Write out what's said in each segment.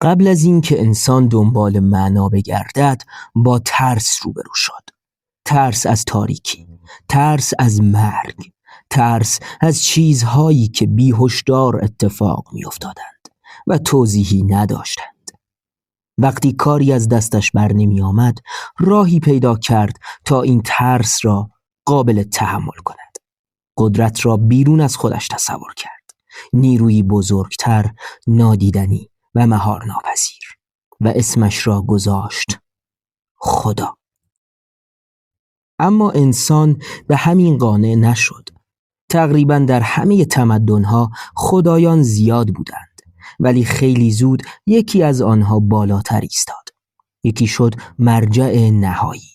قبل از این که انسان دنبال معنا بگردد با ترس روبرو شد. ترس از تاریکی، ترس از مرگ، ترس از چیزهایی که بی‌هشدار اتفاق می‌افتادند و توضیحی نداشتند. وقتی کاری از دستش بر نمی آمد، راهی پیدا کرد تا این ترس را قابل تحمل کند. قدرت را بیرون از خودش تصور کرد. نیرویی بزرگتر، نادیدنی و مهار ناپذیر، و اسمش را گذاشت خدا. اما انسان به همین قانع نشد. تقریباً در همه تمدن‌ها خدایان زیاد بودند، ولی خیلی زود یکی از آنها بالاتر ایستاد. یکی شد مرجع نهایی،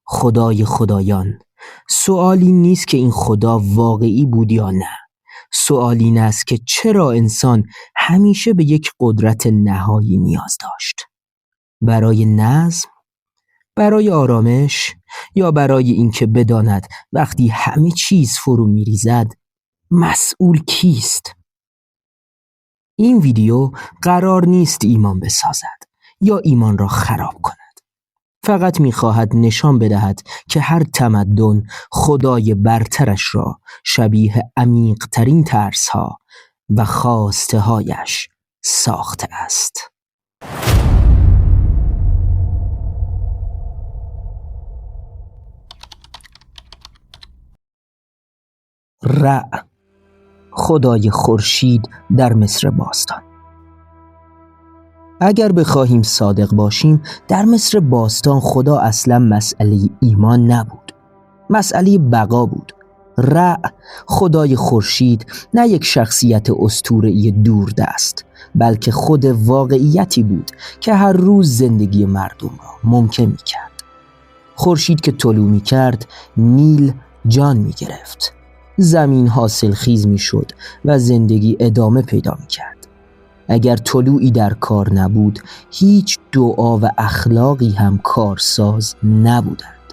خدای خدایان. سؤالی نیست که این خدا واقعی بود یا نه. سؤال این است که چرا انسان همیشه به یک قدرت نهایی نیاز داشت؟ برای نظم؟ برای آرامش؟ یا برای اینکه بداند وقتی همه چیز فرو می‌ریزد مسئول کیست؟ این ویدیو قرار نیست ایمان بسازد یا ایمان را خراب کند. فقط می‌خواهد نشان بدهد که هر تمدن خدای برترش را شبیه عمیق‌ترین ترس‌ها و خواسته‌هایش ساخته است. رع، خدای خورشید در مصر باستان. اگر بخواهیم صادق باشیم، در مصر باستان خدا اصلا مسئله ایمان نبود، مسئله بقا بود. رع، خدای خورشید، نه یک شخصیت اسطوره‌ای دوردست، بلکه خود واقعیتی بود که هر روز زندگی مردم را ممکن می‌کرد. خورشید که طلوع می‌کرد، نیل جان می‌گرفت، زمین حاصلخیز می‌شد و زندگی ادامه پیدا می‌کرد. اگر طلوعی در کار نبود، هیچ دعا و اخلاقی هم کارساز نبودند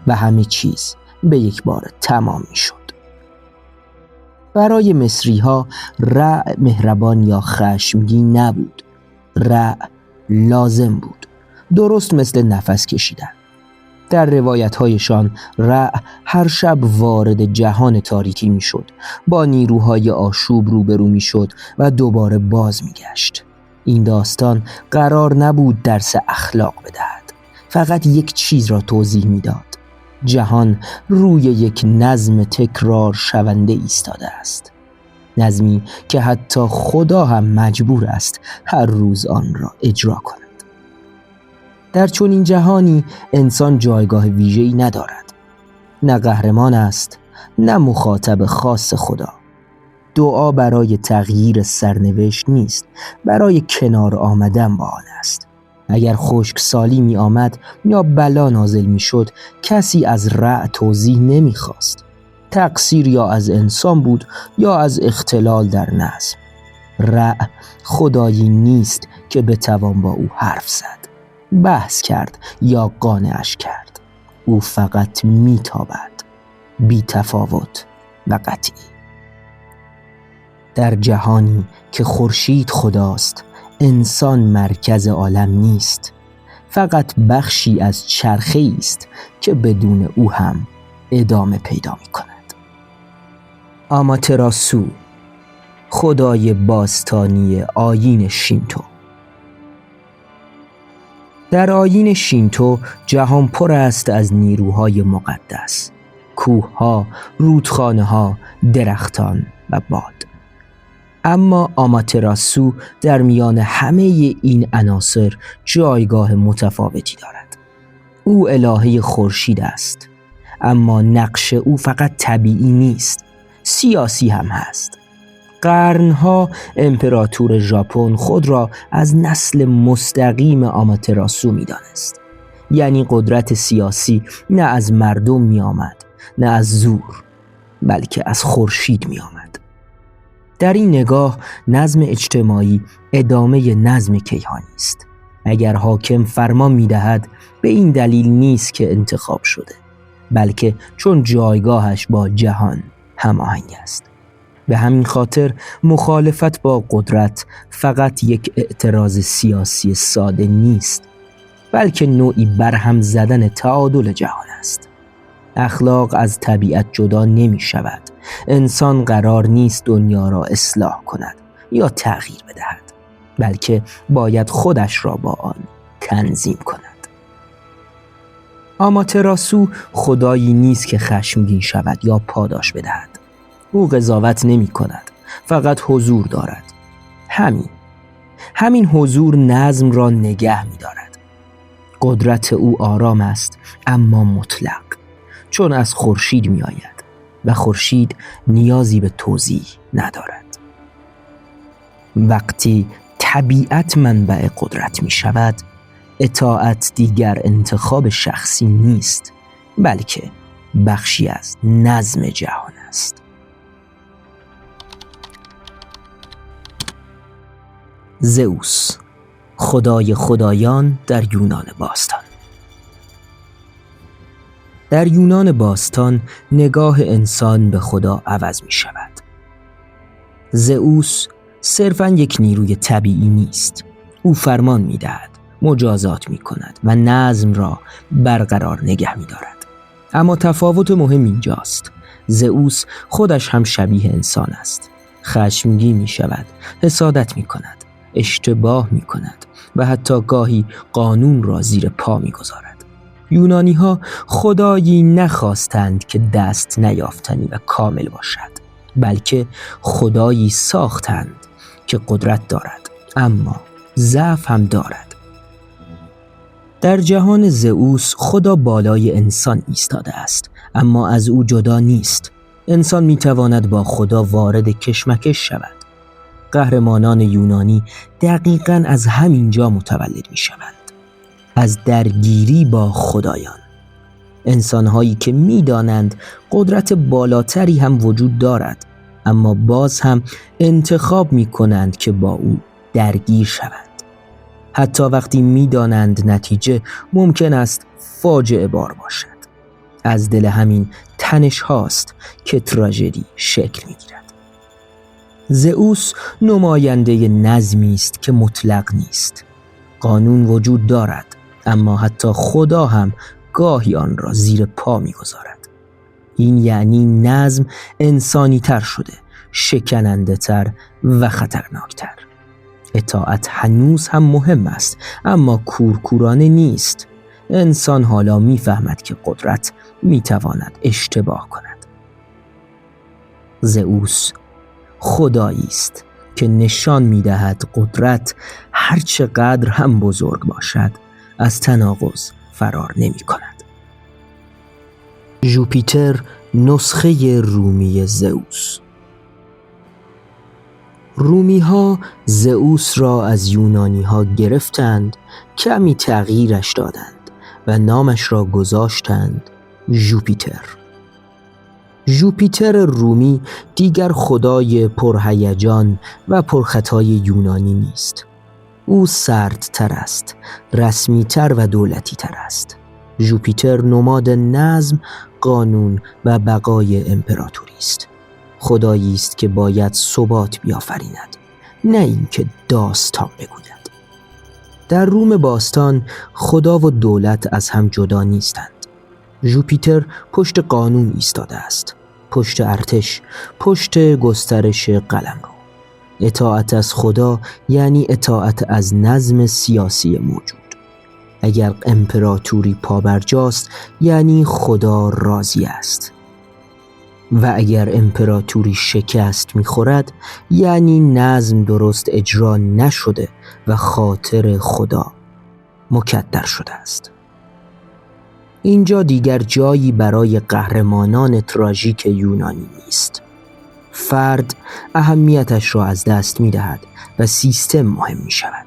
و همه چیز به یک بار تمام می‌شد. برای مصری‌ها رع مهربان یا خشمگین نبود. رع لازم بود، درست مثل نفس کشیدن. در روایت‌هایشان رع هر شب وارد جهان تاریکی می‌شد، با نیروهای آشوب روبرو می‌شد و دوباره باز می‌گشت. این داستان قرار نبود درس اخلاق بدهد، فقط یک چیز را توضیح می‌داد: جهان روی یک نظم تکرار شونده ایستاده است، نظمی که حتی خدا هم مجبور است هر روز آن را اجرا کند. در چنین جهانی انسان جایگاه ویژه‌ای ندارد. نه قهرمان است، نه مخاطب خاص خدا. دعا برای تغییر سرنوشت نیست، برای کنار آمدن با آن است. اگر خشکسالی می آمد یا بلا نازل می شد، کسی از رع توضیح نمی خواست. تقصیر یا از انسان بود یا از اختلال در نظم. رع خدایی نیست که بتوان با او حرف زد، بحث کرد یا قانعش کرد. او فقط میتابد، بی تفاوت و قطعی. در جهانی که خورشید خداست، انسان مرکز عالم نیست، فقط بخشی از چرخه‌ای است که بدون او هم ادامه پیدا می کند. آماتراسو، خدای باستانی آیین شینتو. در آیین شینتو جهان پر است از نیروهای مقدس: کوه‌ها، رودخانه‌ها، درختان و باد. اما آماتراسو در میان همه این عناصر جایگاه متفاوتی دارد. او الهه خورشید است، اما نقش او فقط طبیعی نیست، سیاسی هم هست. قرنها امپراتور ژاپن خود را از نسل مستقیم آماتراسو می دانست. یعنی قدرت سیاسی نه از مردم می آمد، نه از زور، بلکه از خورشید می آمد. در این نگاه نظم اجتماعی ادامه نظم کیهانی است. اگر حاکم فرمان می دهد، به این دلیل نیست که انتخاب شده، بلکه چون جایگاهش با جهان هماهنگ است. به همین خاطر مخالفت با قدرت فقط یک اعتراض سیاسی ساده نیست، بلکه نوعی برهم زدن تعادل جهان است. اخلاق از طبیعت جدا نمی شود. انسان قرار نیست دنیا را اصلاح کند یا تغییر بدهد، بلکه باید خودش را با آن تنظیم کند. آماتراسو خدایی نیست که خشمگین شود یا پاداش بدهد. او قضاوت نمی کند، فقط حضور دارد. همین حضور نظم را نگه می دارد. قدرت او آرام است اما مطلق، چون از خورشید می آید و خورشید نیازی به توضیح ندارد. وقتی طبیعت منبع قدرت می شود، اطاعت دیگر انتخاب شخصی نیست، بلکه بخشی از نظم جهان است. زئوس، خدای خدایان در یونان باستان. در یونان باستان نگاه انسان به خدا عوض می شود. زئوس صرفاً یک نیروی طبیعی نیست. او فرمان می دهد، مجازات می کند و نظم را برقرار نگه می دارد. اما تفاوت مهم اینجاست. زئوس خودش هم شبیه انسان است. خشمگین می شود، حسادت می کند، اشتباه می کند و حتی گاهی قانون را زیر پا می گذارد. یونانی ها خدایی نخواستند که دست نیافتنی و کامل باشد، بلکه خدایی ساختند که قدرت دارد اما ضعف هم دارد. در جهان زئوس خدا بالای انسان ایستاده است، اما از او جدا نیست. انسان میتواند با خدا وارد کشمکش شود. قهرمانان یونانی دقیقاً از همین جا متولد میشوند، از درگیری با خدایان. انسان‌هایی که می‌دانند قدرت بالاتری هم وجود دارد، اما باز هم انتخاب می‌کنند که با او درگیر شوند، حتی وقتی می‌دانند نتیجه ممکن است فاجعه بار باشد. از دل همین تنش هاست که تراژدی شکل می‌گیرد. زئوس نماینده نظمی است که مطلق نیست. قانون وجود دارد، اما حتی خدا هم گاهی آن را زیر پا می‌گذارد. این یعنی نظم انسانی تر شده، شکننده تر و خطرناکتر. اطاعت هنوز هم مهم است، اما کورکورانه نیست. انسان حالا می‌فهمد که قدرت می‌تواند اشتباه کند. زئوس خدایی است که نشان می‌دهد قدرت هرچقدر هم بزرگ باشد از تناقض فرار نمی‌کند. ژوپیتر، نسخه رومی زئوس. رومی‌ها زئوس را از یونانی‌ها گرفتند، کمی تغییرش دادند و نامش را گذاشتند ژوپیتر. ژوپیتر رومی دیگر خدای پرهیجان و پرخطای یونانی نیست. او سردتر است، رسمی‌تر و دولتی‌تر است. ژوپیتر نماد نظم، قانون و بقای امپراتوری است. خدایی است که باید ثبات بیافریند، نه اینکه داستان بگوید. در روم باستان خدا و دولت از هم جدا نیستند. ژوپیتر پشت قانون ایستاده است، پشت ارتش، پشت گسترش قلمرو. اطاعت از خدا یعنی اطاعت از نظم سیاسی موجود. اگر امپراتوری پابرجاست یعنی خدا راضی است، و اگر امپراتوری شکست می‌خورد یعنی نظم درست اجرا نشده و خاطر خدا مکدر شده است. اینجا دیگر جایی برای قهرمانان تراژیک یونانی نیست. فرد اهمیتش را از دست می‌دهد و سیستم مهم می‌شود.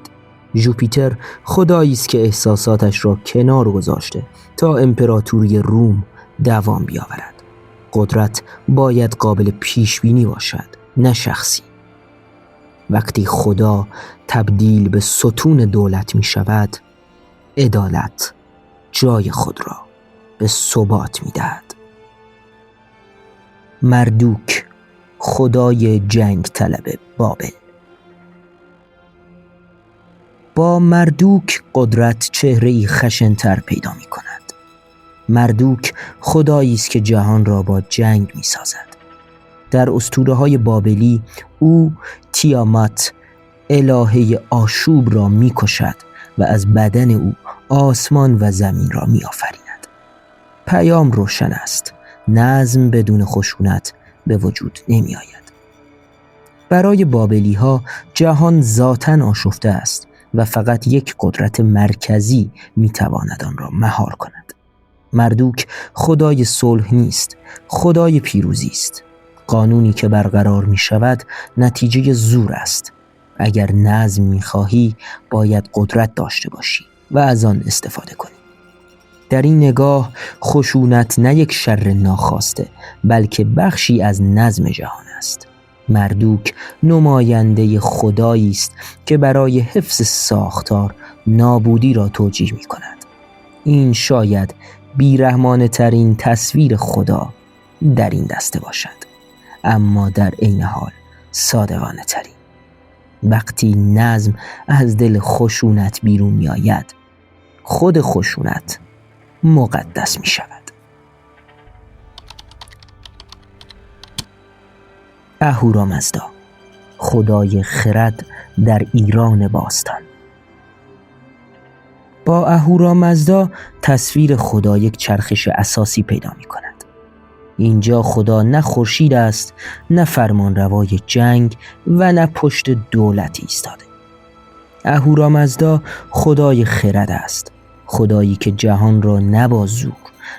ژوپیتر خدایی است که احساساتش را کنار گذاشته تا امپراتوری روم دوام بیاورد. قدرت باید قابل پیش بینی باشد، نه شخصی. وقتی خدا تبدیل به ستون دولت می شود، عدالت جای خود را به ثبات می دهد. مردوک، خدای جنگ طلب بابل. با مردوک قدرت چهره‌ای خشن‌تر پیدا می‌کند. مردوک خدایی است که جهان را با جنگ می‌سازد. در اسطوره‌های بابلی او تیامات الهه آشوب را می‌کشد و از بدن او آسمان و زمین را می‌آفریند. پیام روشن است: نظم بدون خشونت به وجود نمی‌آید. برای بابلی‌ها جهان ذاتاً آشفته است و فقط یک قدرت مرکزی می‌تواند آن را مهار کند. مردوک خدای صلح نیست، خدای پیروزی است. قانونی که برقرار می‌شود نتیجه زور است. اگر نظم می‌خواهی باید قدرت داشته باشی و از آن استفاده کنی. در این نگاه خشونت نه یک شر ناخواسته بلکه بخشی از نظم جهان است. مردوک نماینده خدایی است که برای حفظ ساختار نابودی را توجیه می کند. این شاید بیرحمانه ترین تصویر خدا در این دسته باشد، اما در عین حال صادقانه ترین. وقتی نظم از دل خشونت بیرون می آید، خود خشونت مقدس می شود. اهورامزدا، خدای خرد در ایران باستان. با اهورامزدا تصویر خدا یک چرخش اساسی پیدا می کند. اینجا خدا نه خورشید است، نه فرمانروای جنگ و نه پشت دولت ایستاده. اهورامزدا خدای خرد است، خدایی که جهان را نه با زور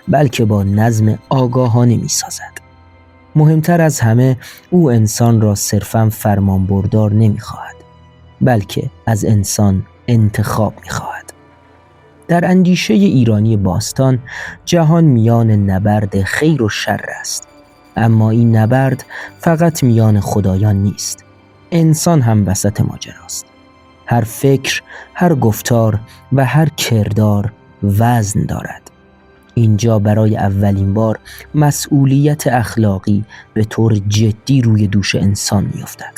بلکه با نظم آگاهانه می سازد. مهمتر از همه او انسان را صرفاً فرمانبردار نمی خواهد بلکه از انسان انتخاب می خواهد. در اندیشه ایرانی باستان جهان میان نبرد خیر و شر است، اما این نبرد فقط میان خدایان نیست، انسان هم وسط ماجراست. هر فکر، هر گفتار و هر کردار وزن دارد. اینجا برای اولین بار مسئولیت اخلاقی به طور جدی روی دوش انسان می‌افتد.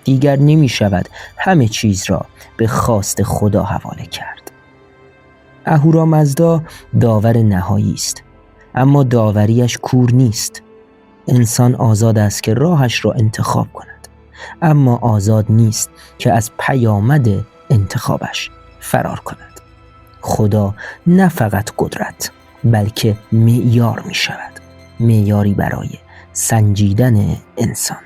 دیگر نمی شود همه چیز را به خواست خدا حواله کرد. اهورامزدا داور نهایی است، اما داوریش کور نیست. انسان آزاد است که راهش را انتخاب کند، اما آزاد نیست که از پیامد انتخابش فرار کند. خدا نه فقط قدرت بلکه معیار می شود، معیاری برای سنجیدن انسان.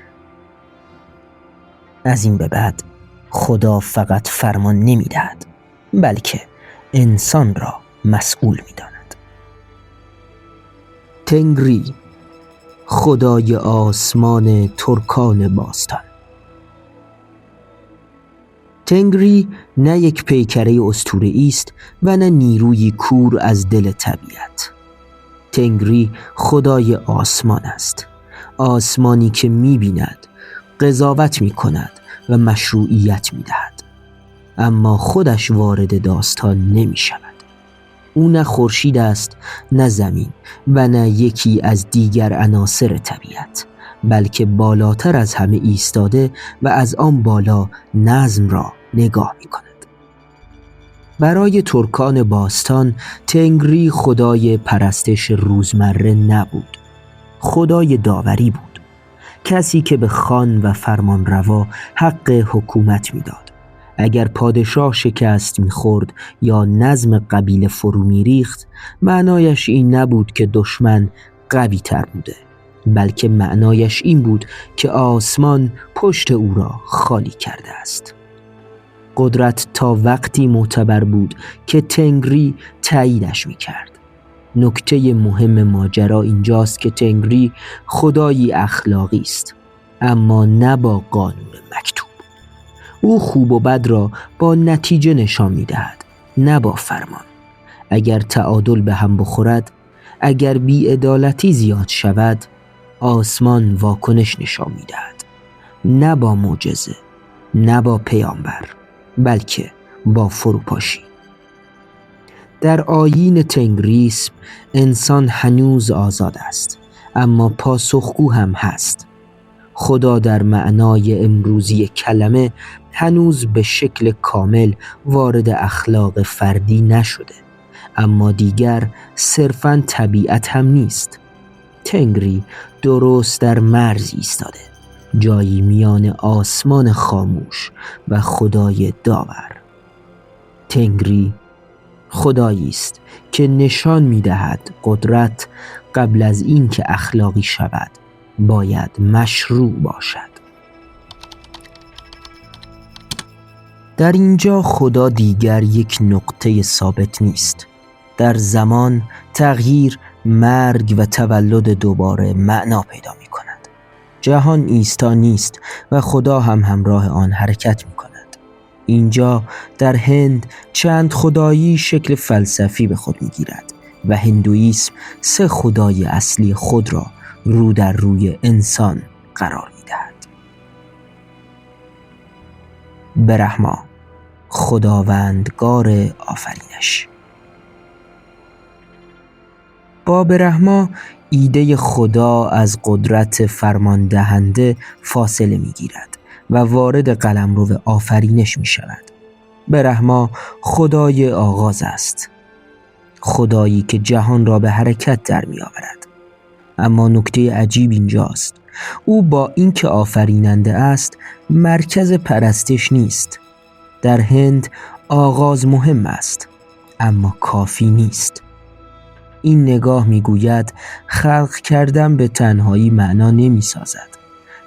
از این به بعد خدا فقط فرمان نمی دهد بلکه انسان را مسئول می داند. تنگری، خدای آسمان ترکان باستان. تنگری نه یک پیکره اسطوره‌ای است و نه نیروی کور از دل طبیعت. تنگری خدای آسمان است، آسمانی که می‌بیند، قضاوت می‌کند و مشروعیت می‌دهد، اما خودش وارد داستان نمی‌شود. او نه خورشید است، نه زمین و نه یکی از دیگر عناصر طبیعت، بلکه بالاتر از همه ایستاده و از آن بالا نظم را نگاه می‌کند. برای ترکان باستان تنگری خدای پرستش روزمره نبود، خدای داوری بود، کسی که به خان و فرمانروا حق حکومت می‌داد. اگر پادشاه شکست می‌خورد یا نظم قبیله فرو می‌ریخت، معنایش این نبود که دشمن قوی تر بوده، بلکه معنایش این بود که آسمان پشت او را خالی کرده است. قدرت تا وقتی معتبر بود که تنگری تاییدش می‌کرد. نکته مهم ماجرا اینجاست که تنگری خدایی اخلاقی است، اما نه با قانون مکتوب. او خوب و بد را با نتیجه نشان می‌دهد، نه با فرمان. اگر تعادل به هم بخورد، اگر بی‌عدالتی زیاد شود، آسمان واکنش نشان می‌دهد، نه با معجزه، نه با پیامبر، بلکه با فروپاشی. در آیین تنگریسم انسان هنوز آزاد است، اما پاسخگو هم هست. خدا در معنای امروزی کلمه هنوز به شکل کامل وارد اخلاق فردی نشده، اما دیگر صرفاً طبیعت هم نیست. تنگری درست در مرز ایستاده، جایی میان آسمان خاموش و خدای داور. تنگری خدایی است که نشان می‌دهد قدرت قبل از این که اخلاقی شود باید مشروع باشد. در اینجا خدا دیگر یک نقطه ثابت نیست. در زمان، تغییر، مرگ و تولد دوباره معنا پیدا می کند. جهان ایستا نیست و خدا هم همراه آن حرکت می کند. اینجا در هند چند خدایی شکل فلسفی به خود می گیرد و هندویسم 3 خدای اصلی خود را رو در روی انسان قرار می دهد. برهما، خداوندگار آفرینش. با برهما ایده خدا از قدرت فرماندهنده فاصله می گیرد و وارد قلمرو آفرینش می شود. برهما خدای آغاز است، خدایی که جهان را به حرکت در می آورد. اما نکته عجیب اینجاست، او با اینکه آفریننده است مرکز پرستش نیست. در هند آغاز مهم است اما کافی نیست. این نگاه میگوید خلق کردن به تنهایی معنا نمی سازد.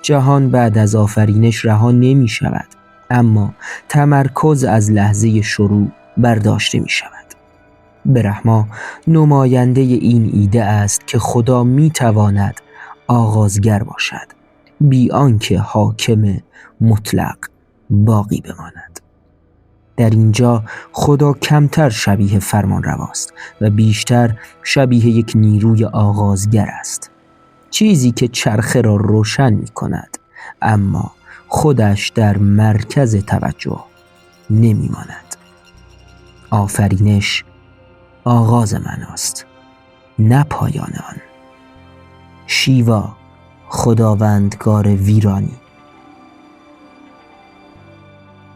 جهان بعد از آفرینش رها نمی شود، اما تمرکز از لحظه شروع برداشته می شود. برهما نماینده این ایده است که خدا می تواند آغازگر باشد بی آنکه حاکم مطلق باقی بماند. در اینجا خدا کمتر شبیه فرمانرواست و بیشتر شبیه یک نیروی آغازگر است، چیزی که چرخه را روشن می کند اما خودش در مرکز توجه نمی ماند. آفرینش آغاز معناست، نه پایان آن. شیوا، خداوندگار ویرانی.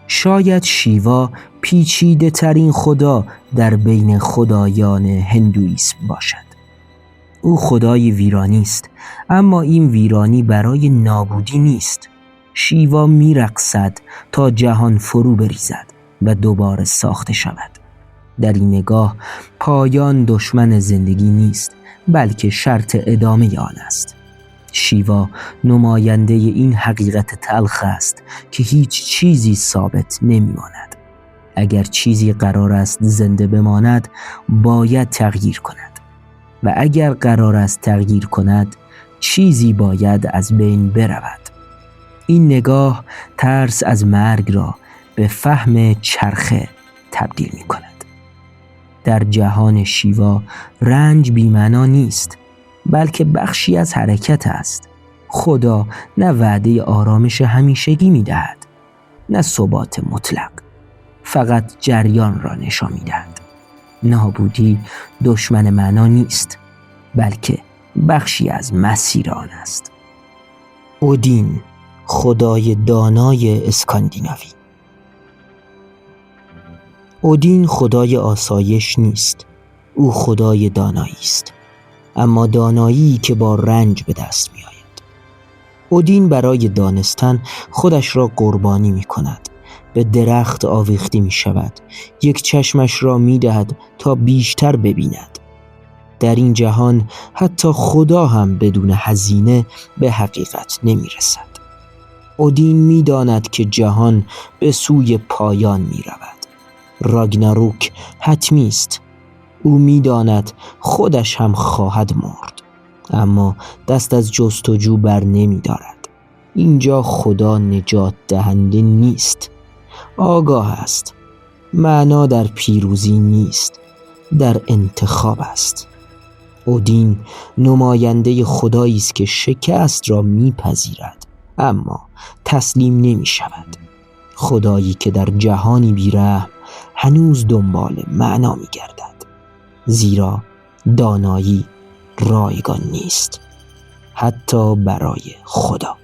شاید شیوا پیچیده ترین خدا در بین خدایان هندویسم باشد. او خدای ویرانی است، اما این ویرانی برای نابودی نیست. شیوا می‌رقصد تا جهان فرو بریزد و دوباره ساخته شود. در این نگاه پایان دشمن زندگی نیست، بلکه شرط ادامه آن است. شیوا نماینده این حقیقت تلخ است که هیچ چیزی ثابت نمی‌ماند. اگر چیزی قرار است زنده بماند، باید تغییر کند و اگر قرار است تغییر کند، چیزی باید از بین برود. این نگاه ترس از مرگ را به فهم چرخه تبدیل می‌کند. در جهان شیوا رنج بی‌معنا نیست، بلکه بخشی از حرکت است. خدا نه وعده آرامش همیشگی می‌دهد، نه ثبات مطلق، فقط جریان را نشان می‌دهد. نابودی دشمن معنا نیست، بلکه بخشی از مسیر آن است. اودین، خدای دانای اسکاندیناوی. اودین خدای آسایش نیست، او خدای دانایی است، اما دانایی که با رنج به دست می آید. اودین برای دانستن خودش را قربانی می کند، به درخت آویخته می شود، یک چشمش را می دهد تا بیشتر ببیند. در این جهان حتی خدا هم بدون هزینه به حقیقت نمی رسد. اودین می داند که جهان به سوی پایان می رود. راگناروک حتمی است. او می داند خودش هم خواهد مرد، اما دست از جستجو بر نمی دارد. اینجا خدا نجات دهنده نیست، آگاه است. معنا در پیروزی نیست، در انتخاب است. اودین نماینده خدایی است که شکست را میپذیرد اما تسلیم نمی شود. خدایی که در جهانی بی‌رحم هنوز دنبال معنا می گردد، زیرا دانایی رایگان نیست، حتی برای خدا.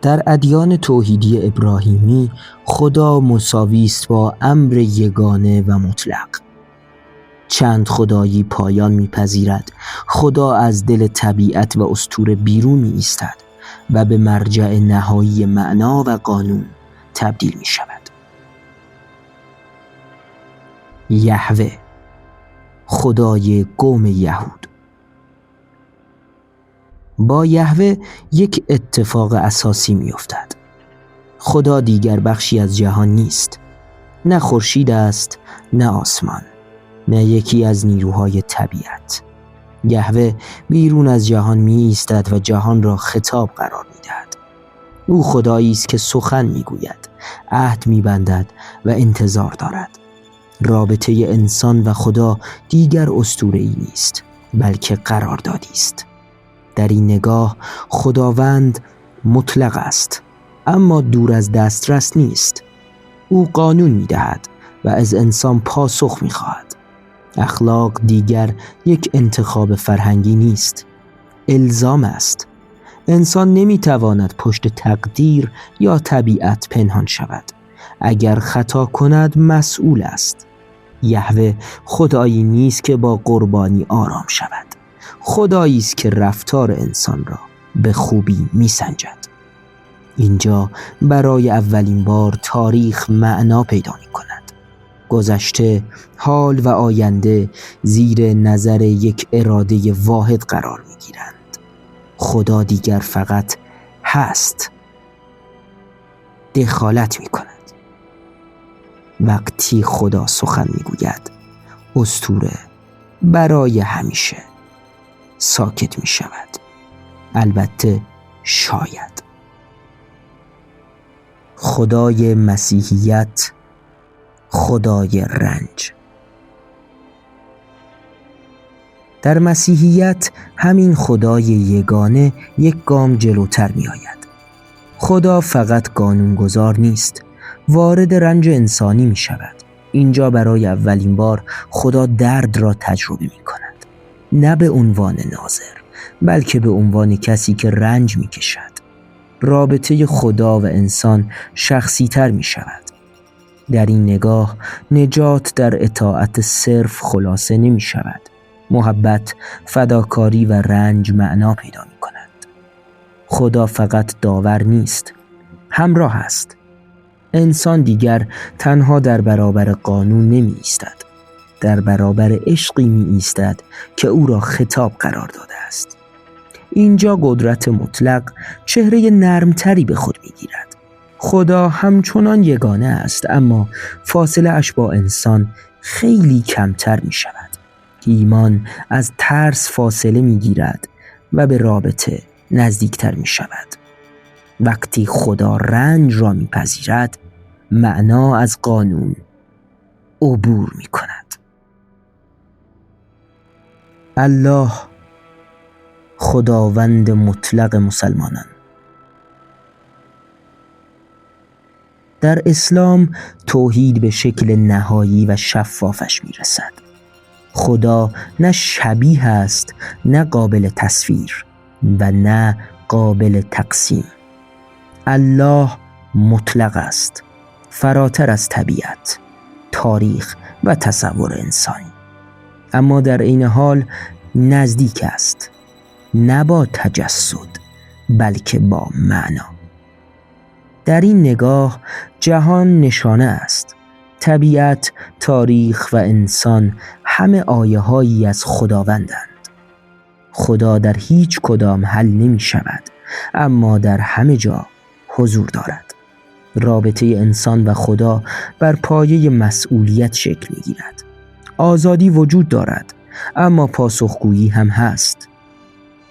در ادیان توحیدی ابراهیمی خدا مساوی است با امر یگانه و مطلق. چند خدایی پایان می‌پذیرد. خدا از دل طبیعت و اسطوره بیرون می‌ایستد و به مرجع نهایی معنا و قانون تبدیل می‌شود. یهوه، خدای قوم یهود. با یهوه یک اتفاق اساسی می‌افتد. خدا دیگر بخشی از جهان نیست. نه خورشید است، نه آسمان، نه یکی از نیروهای طبیعت. یهوه بیرون از جهان می‌ایستد و جهان را خطاب قرار می‌دهد. او خدایی است که سخن می‌گوید، عهد می‌بندد و انتظار دارد. رابطه انسان و خدا دیگر اسطوره‌ای نیست، بلکه قراردادی است. در این نگاه خداوند مطلق است، اما دور از دسترس نیست. او قانون می‌دهد و از انسان پاسخ می‌خواهد. اخلاق دیگر یک انتخاب فرهنگی نیست، الزام است. انسان نمی‌تواند پشت تقدیر یا طبیعت پنهان شود. اگر خطا کند مسئول است. یهوه خدایی نیست که با قربانی آرام شود. خدایی است که رفتار انسان را به خوبی می‌سنجد. اینجا برای اولین بار تاریخ معنا پیدا می‌کند. گذشته، حال و آینده زیر نظر یک اراده واحد قرار می‌گیرند. خدا دیگر فقط هست، دخالت می‌کند. وقتی خدا سخن می‌گوید، اسطوره برای همیشه ساکت می‌شود. البته شاید. خدای مسیحیت، خدای رنج. در مسیحیت همین خدای یگانه یک گام جلوتر می آید. خدا فقط قانونگذار نیست، وارد رنج انسانی می شود. اینجا برای اولین بار خدا درد را تجربه می کند. نه به عنوان ناظر، بلکه به عنوان کسی که رنج می کشد. رابطه خدا و انسان شخصی تر می شود. در این نگاه نجات در اطاعت صرف خلاصه نمی شود. محبت، فداکاری و رنج معنا پیدا می کند. خدا فقط داور نیست، همراه است. انسان دیگر تنها در برابر قانون نمی ایستد. در برابر عشقی می ایستد که او را خطاب قرار داده است. اینجا قدرت مطلق چهره نرمتری به خود می گیرد. خدا همچنان یگانه است، اما فاصله اش با انسان خیلی کمتر می شود. ایمان از ترس فاصله می گیرد و به رابطه نزدیکتر می شود. وقتی خدا رنج را می پذیرد، معنا از قانون عبور می کند. الله، خداوند مطلق مسلمانان. در اسلام توحید به شکل نهایی و شفافش می رسد. خدا نه شبیه است، نه قابل تصویر و نه قابل تقسیم. الله مطلق است، فراتر از طبیعت، تاریخ و تصور انسانی، اما در عین حال نزدیک است، نه با تجسد بلکه با معنا. در این نگاه جهان نشانه است. طبیعت، تاریخ و انسان همه آیه‌هایی از خداوندند. خدا در هیچ کدام حل نمی شود، اما در همه جا حضور دارد. رابطه انسان و خدا بر پایه مسئولیت شکل می گیرد. آزادی وجود دارد، اما پاسخگویی هم هست.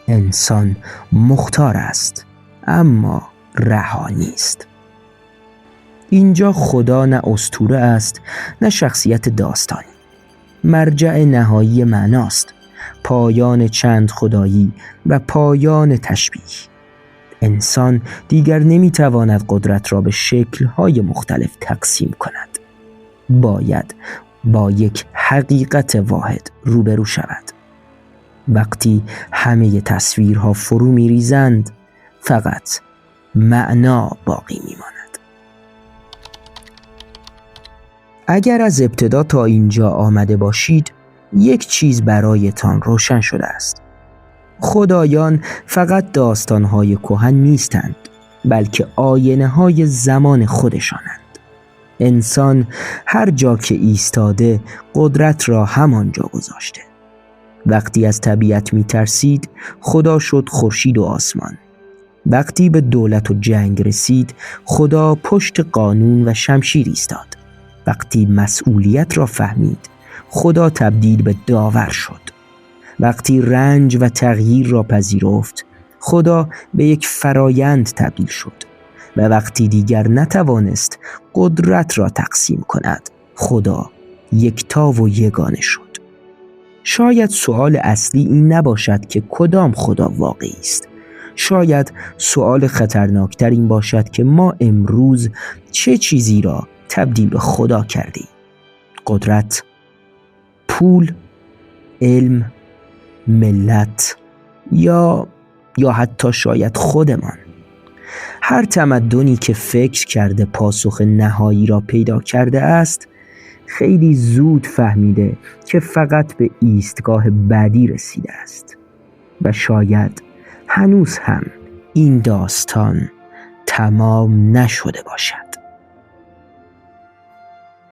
انسان مختار است، اما رها نیست. اینجا خدا نه اسطوره است، نه شخصیت داستانی. مرجع نهایی معناست، پایان چند خدایی و پایان تشبیه. انسان دیگر نمیتواند قدرت را به شکل‌های مختلف تقسیم کند. باید با یک حقیقت واحد روبرو شود. وقتی همه تصویرها فرو می‌ریزند، فقط معنا باقی میماند. اگر از ابتدا تا اینجا آمده باشید، یک چیز برایتان روشن شده است. خدایان فقط داستان‌های کهن نیستند، بلکه آینه‌های زمان خودشانند. انسان هر جا که ایستاده قدرت را همانجا گذاشته. وقتی از طبیعت می‌ترسید، خدا شد خورشید و آسمان. وقتی به دولت و جنگ رسید، خدا پشت قانون و شمشیر ایستاد. وقتی مسئولیت را فهمید، خدا تبدیل به داور شد. وقتی رنج و تغییر را پذیرفت، خدا به یک فرایند تبدیل شد. و وقتی دیگر نتوانست قدرت را تقسیم کند، خدا یکتا و یگانه شد. شاید سوال اصلی این نباشد که کدام خدا واقعی است. شاید سوال خطرناکتر این باشد که ما امروز چه چیزی را تبدیل به خدا کردیم؟ قدرت، پول، علم، ملت یا حتی شاید خودمان. هر تمدنی که فکر کرده پاسخ نهایی را پیدا کرده است، خیلی زود فهمیده که فقط به ایستگاه بعدی رسیده است و شاید هنوز هم این داستان تمام نشده باشد.